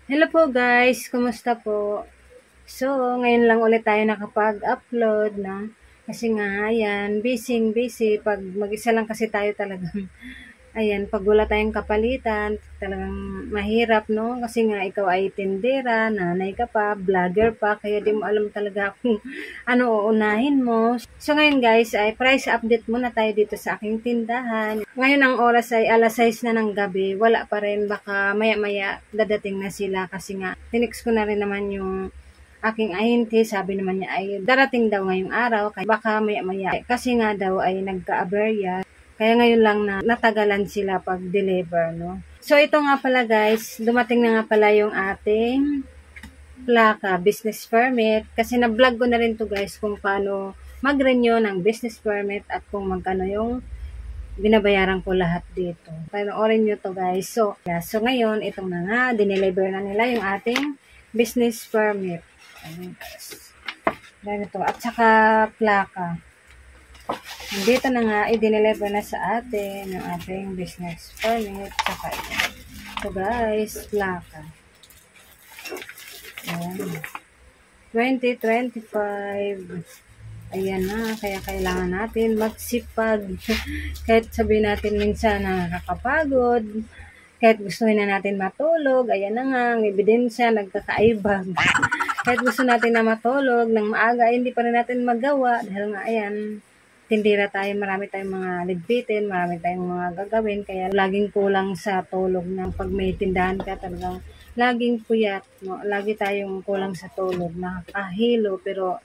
Hello po guys, kumusta po? So, ngayon lang ulit tayo nakapag-upload na. Kasi nga, ayan, busy. Pag mag-isa lang kasi tayo talagang, ayan, pag wala tayong kapalitan, talagang mahirap, no? Kasi nga, ikaw ay tindera, nanay ka pa, vlogger pa, kaya di mo alam talaga kung ano uunahin mo. So, ngayon guys, ay price update muna tayo dito sa aking tindahan. Ngayon ang oras ay alas 6 na ng gabi, wala pa rin, baka maya-maya dadating na sila kasi nga, tinix ko na rin naman yung aking ahente, sabi naman niya ay darating daw ngayong araw, kaya baka maya-maya. Kasi nga daw ay nagka-aberya, kaya ngayon lang na natagalan sila pag-deliver, no? So, ito nga pala guys, dumating na nga pala yung ating plaka, business permit. Kasi na-vlog ko na rin to guys kung paano mag-renew ng business permit at kung magkano yung binabayaran ko lahat dito. Panoorin nyo to guys. So, yeah. So ngayon, itong na nga, dineliver na nila yung ating business permit. Ayan guys. Ganito. At saka plaka. Dito na nga, i-deliver na sa atin yung ating business permit. Saka ito. So guys, plaka. Ayan. 2025. Ayan na, kaya kailangan natin magsipag. Kahit sabihin natin minsan na nakakapagod, kahit gustuhin na natin matulog, ayan na nga, ang ebidensya, nagkakaibag. Kahit gusto natin na matulog ng maaga, hindi pa rin natin magawa. Dahil nga, ayan, tindira tayo, marami tayong mga ligpitin, marami tayong mga gagawin, kaya laging kulang sa tulog ng pag may tindahan ka talagang laging puyat, no? Lagi tayong kulang sa tulog, nakakahilo, pero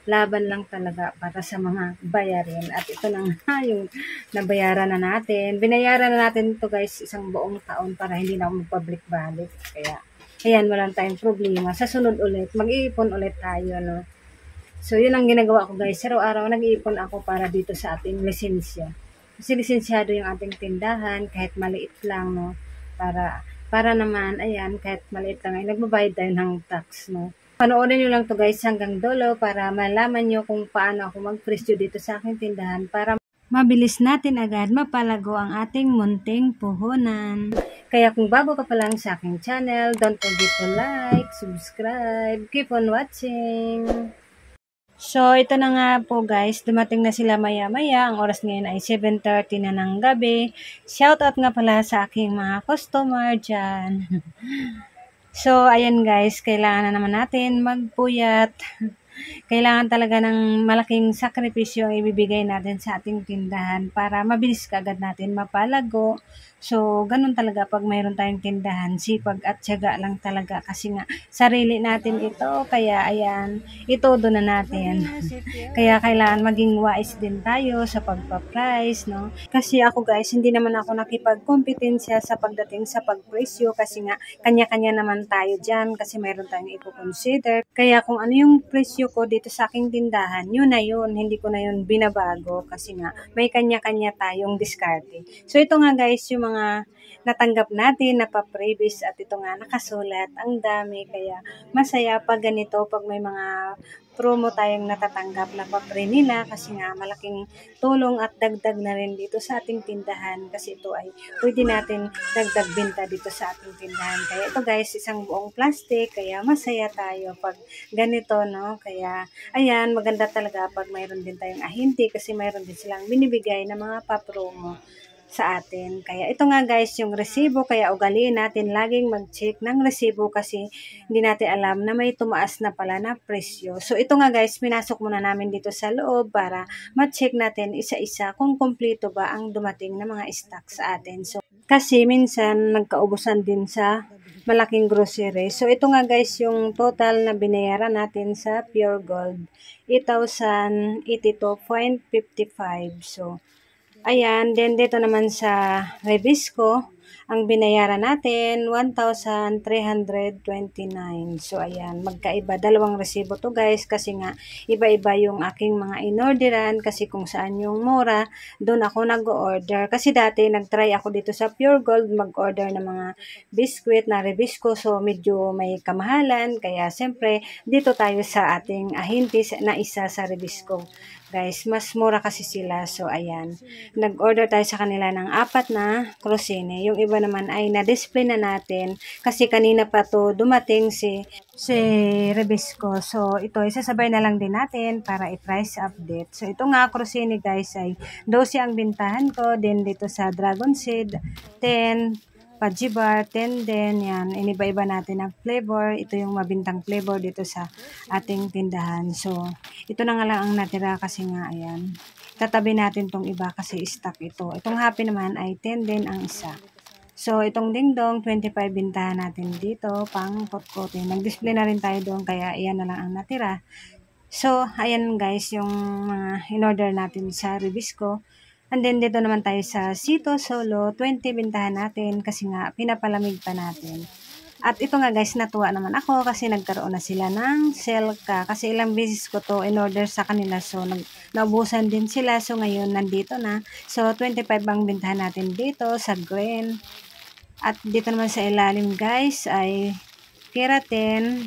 laban lang talaga para sa mga bayarin. At ito na nga yung nabayaran na natin. Binayaran na natin ito guys isang buong taon para hindi na ako magpablik-balik. Kaya, ayan, walang tayong problema. Sa sunod ulit, mag-iipon ulit tayo, no? So, yun ang ginagawa ko guys. Araw-araw, nag-iipon ako para dito sa ating lisensya. Kasi lisensyado yung ating tindahan, kahit maliit lang, no? Para naman, ayan, kahit maliit lang, ay nagbabayad tayo ng tax, no? Panoorin nyo lang to guys hanggang dulo para malaman nyo kung paano ako magpresyo dito sa aking tindahan para mabilis natin agad mapalago ang ating munting puhunan. Kaya kung bago ka pa lang sa aking channel, don't forget to like, subscribe, keep on watching. So, ito na nga po guys, dumating na sila maya-maya. Ang oras ngayon ay 7:30 na ng gabi. Shoutout nga pala sa aking mga customer dyan. So, ayan guys, kailangan na naman natin magpuyat. Kailangan talaga ng malaking sakripisyo ang ibibigay natin sa ating tindahan para mabilis kaagad natin mapalago. So, ganun talaga pag mayroon tayong tindahan, sipag at tiyaga lang talaga kasi nga sarili natin ito, kaya ayan, itodo na natin. Kaya kailangan maging wise din tayo sa pagpa-price, no? Kasi ako guys, hindi naman ako nakipagkompetensya sa pagdating sa pagpresyo kasi nga kanya-kanya naman tayo dyan kasi mayroon tayong i-consider. Kaya kung ano yung presyo ko dito sa aking tindahan, yun na yun. Hindi ko na yun binabago kasi nga may kanya-kanya tayong diskarte. So ito nga guys, yung mga natanggap natin na pa-previous at ito nga nakasulat. Ang dami kaya masaya pag ganito, pag may mga promo tayong natatanggap na pa-pre nila kasi nga malaking tulong at dagdag na rin dito sa ating tindahan kasi ito ay pwede natin dagdag benta dito sa ating tindahan. Kaya ito guys, isang buong plastic, kaya masaya tayo pag ganito, no? Kaya ayan, maganda talaga pag mayroon din tayong ahente kasi mayroon din silang binibigay na mga pa-promo sa atin. Kaya ito nga guys, yung resibo, kaya ugaliin natin laging mag-check ng resibo kasi hindi natin alam na may tumaas na pala na presyo. So ito nga guys, pinasok muna namin dito sa loob para ma-check natin isa-isa kung kumpleto ba ang dumating na mga stock sa atin. So kasi minsan nagkaubusan din sa malaking grocery. So ito nga guys, yung total na binayaran natin sa Pure Gold, 8,082.55. So ayan, then dito naman sa Rebisco, ang binayaran natin, 1,329. So, ayan, magkaiba. Dalawang resibo to guys, kasi nga, iba-iba yung aking mga inorderan, kasi kung saan yung mura, doon ako nag-order. Kasi dati, nag-try ako dito sa Pure Gold, mag-order ng mga biskwit na Rebisco, so medyo may kamahalan, kaya siyempre, dito tayo sa ating ahente na isa sa Rebisco. guys, mas mura kasi sila. So, ayan. Nag-order tayo sa kanila ng 4 na krosine. Yung iba naman ay na-display na natin. Kasi kanina pa to dumating si Rebisco. So, ito, isasabay na lang din natin para i-price update. So, ito nga krosine guys ay 12 ang bintahan ko. Then, dito sa Dragon Seed, 10. Pajibar, 10 din, yan. Iniba-iba natin ang flavor. Ito yung mabintang flavor dito sa ating tindahan. So, ito na nga lang ang natira kasi nga, ayan. Tatabi natin tong iba kasi stock ito. Itong happy naman ay 10 din ang isa. So, itong dingdong, 25 bintahan natin dito, pang kot-kote. Nag-display na rin tayo doon, kaya iyan na lang ang natira. So, ayan guys, yung mga in-order natin sa Rebisco. And then, dito naman tayo sa Sito Solo, 20 bintahan natin kasi nga, pinapalamig pa natin. At ito nga guys, natuwa naman ako kasi nagkaroon na sila ng Selka. Kasi ilang beses ko to in-order sa kanila. So, naubusan din sila. So, ngayon, nandito na. So, 25 ang bintahan natin dito sa green. At dito naman sa ilalim guys, ay keratin.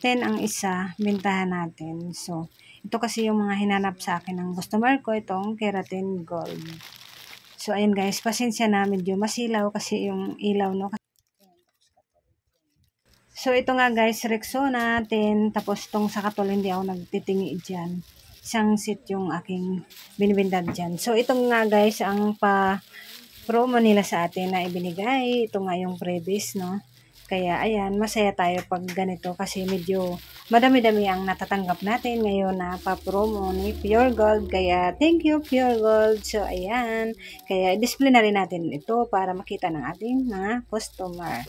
10 ang isa, bintahan natin. So, ito kasi yung mga hinanap sa akin ng customer ko, itong keratin gold. So, ayun guys, pasensya na, medyo masilaw kasi yung ilaw, no? So, ito nga guys, Rexona 10, tapos itong sa katol, hindi ako nagtitingi dyan. Isang set yung aking binibinta dyan. So, ito nga guys, ang promo nila sa atin na ibinigay. Ito nga yung previous, no? Kaya, ayan, masaya tayo pag ganito kasi medyo madami-dami ang natatanggap natin ngayon na pa-promo ni Pure Gold. Kaya, thank you, Pure Gold. So, ayan. Kaya, display na rin natin ito para makita ng ating mga customer.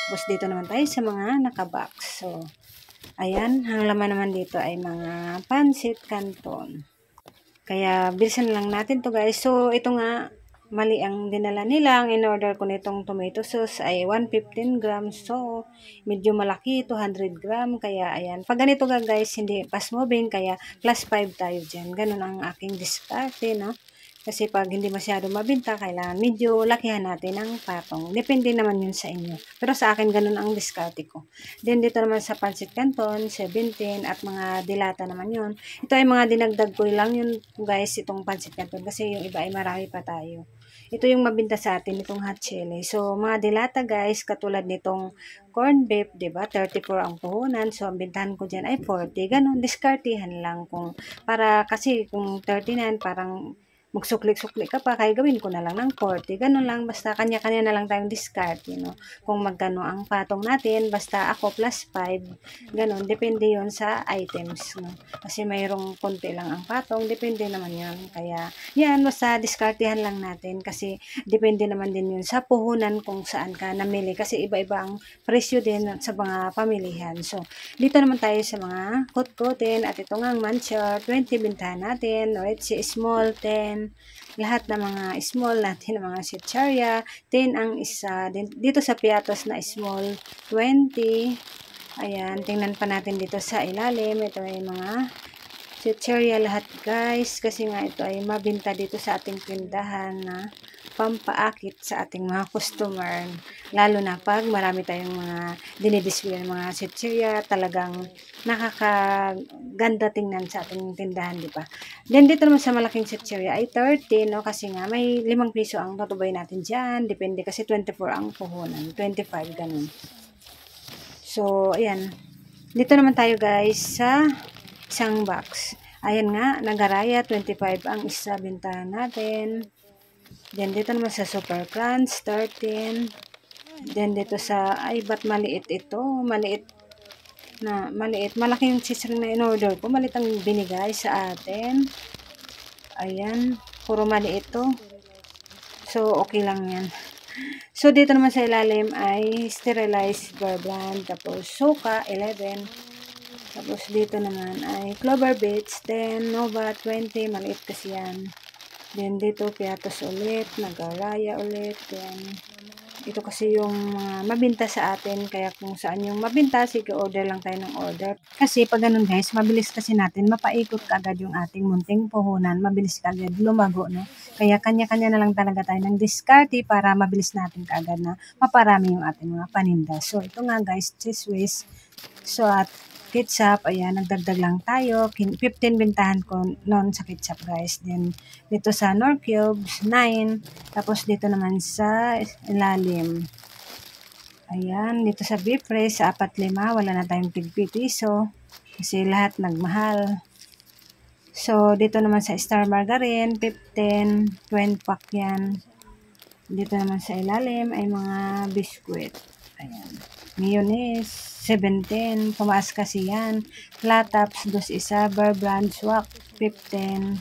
Tapos, dito naman tayo sa mga nakabox. So, ayan. Ang laman naman dito ay mga pansit canton. Kaya, bilisan lang natin to guys. So, ito nga, mali ang dinala nila. Ang in-order ko nitong tomato sauce ay 115 grams. So, medyo malaki, 200 gram. Kaya, ayan. Pag ganito ga guys, hindi fast moving. Kaya, plus 5 tayo dyan. Ganun ang aking diskarte, no? Kasi pag hindi masyado mabinta, kailangan medyo lakihan natin ang patong. Depende naman yun sa inyo. Pero sa akin, ganun ang diskarte ko. Then, dito naman sa pancit canton, 17 at mga dilata naman yun. Ito ay mga dinagdag ko lang yun guys, itong pancit canton. Kasi yung iba ay marami pa tayo. Ito yung mabinta sa atin, itong hot chili. So, mga dilata guys, katulad nitong corn beef, diba? 34 ang puhunan. So, ang bintahan ko dyan ay 40. Ganon, diskartihan lang. Kasi kung 39, parang magsuklik-suklik ka pa, kaya gawin ko na lang ng 40. Ganun lang, basta kanya-kanya na lang tayong discard, kung magkano ang patong natin, basta ako plus 5, ganun, depende yon sa items, no? Kasi mayroong konti lang ang patong, depende naman yon. Kaya, yan, basta diskartihan lang natin, kasi depende naman din yun sa puhunan kung saan ka namili, kasi iba-iba ang presyo din sa mga pamilihan. So, dito naman tayo sa mga kutkutin, at ito nga ang manchar, 20 bintahan natin, o it's small, 10, lahat ng mga small natin, mga sitcharia, 10 ang isa. Dito sa piatos na small, 20. Ayan, tingnan pa natin dito sa ilalim. Ito ay mga sitcharia lahat guys. Kasi nga ito ay mabinta dito sa ating tindahan na pampaakit sa ating mga customer. Lalo na pag marami tayong mga dinidisplay ng mga sitcharia, talagang nakakaganda tingnan sa ating tindahan, di ba? Then dito naman sa malaking sitcharia ay 30, no? Kasi nga may 5 piso ang tatubay natin dyan. Depende kasi 24 ang puhunan. 25, ganun. So, ayan. Dito naman tayo guys sa isang box. Ayan nga, nagaraya, 25 ang isa bintahan natin. Then, dito naman sa Super Crunch, 13. Then, dito sa, ay, ba't maliit ito? Maliit. Malaki yung sisring na in-order ko. Maliit ang binigay sa atin. Ayan, puro maliit to. So, okay lang yan. So, dito naman sa ilalim ay sterilized bear brand. Tapos, Suka, 11. Tapos, dito naman ay Clover Bits, 10. Nova, 20. Maliit kasi yan. Then, dito, Piatos ulit. Nagaraya ulit. Then, ito kasi yung mabinta sa atin. Kaya kung saan yung mabinta, sige, order lang tayo ng order. Kasi pag ganun guys, mabilis kasi natin, mapaikot kaagad yung ating munting puhunan. Mabilis kaagad lumago, no? Kaya kanya-kanya na lang talaga tayo ng diskarte para mabilis natin kaagad na maparami yung ating mga paninda. So, ito nga guys, cheese whiz. So, at ketchup, ayan, nagdagdag lang tayo. 15 bintahan ko noon sa ketchup, guys. Then, dito sa Knorr Cubes, 9. Tapos, dito naman sa ilalim. Ayan, dito sa beef fresh, sa 4-5, wala na tayong tig-piso. Kasi lahat nagmahal. So, dito naman sa Star Margarine, 15, 20 pack yan. Dito naman sa ilalim ay mga biskwit. Ayan. Mayonnaise, 17. Tumaas kasi yan. Flatops, 2 Bear Brand Swak, 15.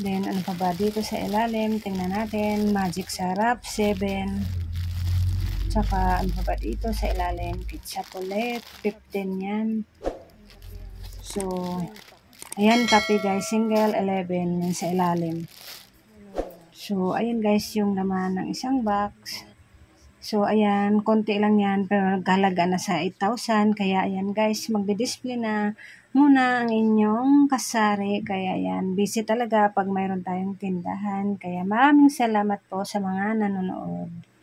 Then, ano pa ba dito sa ilalim? Tingnan natin. Magic Sarap, 7. Tsaka, ano pa ba dito sa ilalim? Ketchup ulit, 15 yan. So, ayan, copy guys. Single, 11 yan sa ilalim. So, ayan guys, yung laman ng isang box. So, ayan, konti lang yan, pero naghalaga na sa 8,000. Kaya, ayan guys, magdi-display na muna ang inyong kasari. Kaya, ayan, busy talaga pag mayroon tayong tindahan. Kaya, maraming salamat po sa mga nanonood.